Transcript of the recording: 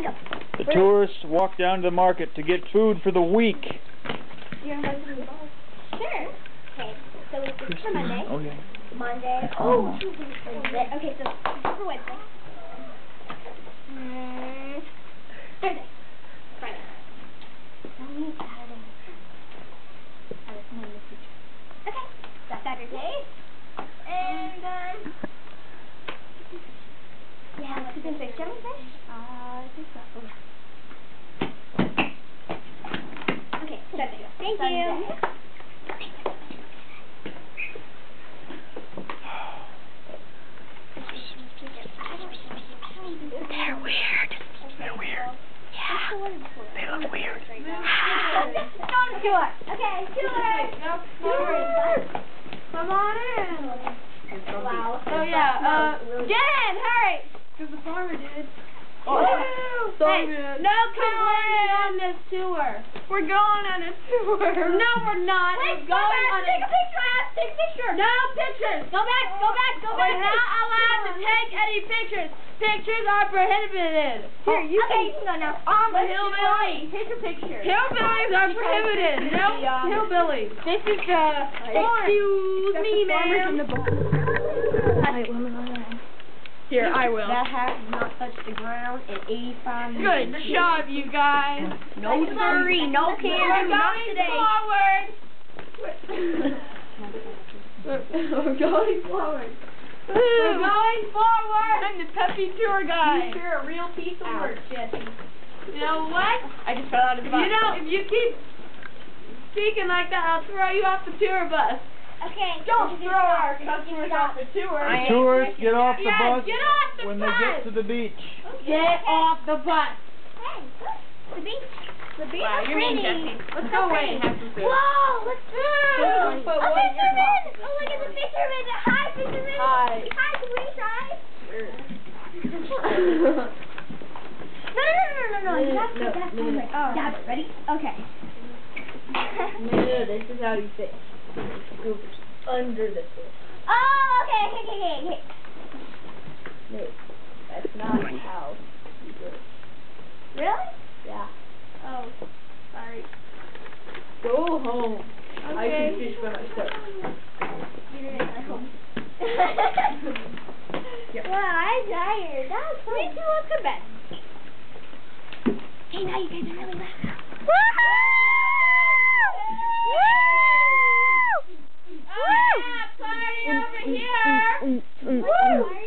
gotta go. The tourists walk down to the market to get food for the week. You're invited to the bar? Sure. Okay, so it's for Monday. Okay. Monday. Oh, Wednesday. Okay, so for Wednesday. Thursday. Friday. Saturday. Okay, that's Saturday. And, yeah, what's it been fish? Jellyfish? I think so. Okay, Sunday. Thank you. They're weird. They're weird. Yeah. They look weird. Go to tour. Okay, tour. Come on in. Wow. Oh yeah, get in, hurry! Because the farmer did. Oh, so hey, good. no going on this tour. We're going on a tour. No, we're not. Wait, we're going on take a picture, Ash. Take a picture. No pictures. Go back. We're not allowed to take any pictures. Pictures are prohibited. Here, you can go now. Hillbilly. Take a picture. Hillbillies are prohibited. No hillbillies. This is the excuse me, ma'am. Here, I will. That hat has not touched the ground in 85 minutes. Good job, you guys. No siree, no candy, not today. We're going forward. We're going forward. I'm the peppy tour guide. You're a real piece of work, Jesse. You know what? I just fell out of the bus. If you keep speaking like that, I'll throw you off the tour bus. Okay. Don't throw our customers off the tour. The tourists get off the bus get off the when bus. they get to the beach. Get off the bus. Hey, the beach. The beach Wow, is you're mean, pretty. Jesse. Let's go away and have some food. Whoa, let's go. A fisherman. Oh, look at the fisherman. Hi, fisherman. Hi. Hi, can we try? No. You have to like, stab it. Ready? Okay. No, this is how you fish. Goes under the fish. Oh, okay. No, that's not how you do it. Really? Yeah. Oh, sorry. Go home. Okay. I can fish by myself. Well, I'm tired. That's fine. Me too. Let's go to bed. Hey, now you guys are really loud. Oh, yeah, party over here! Woo!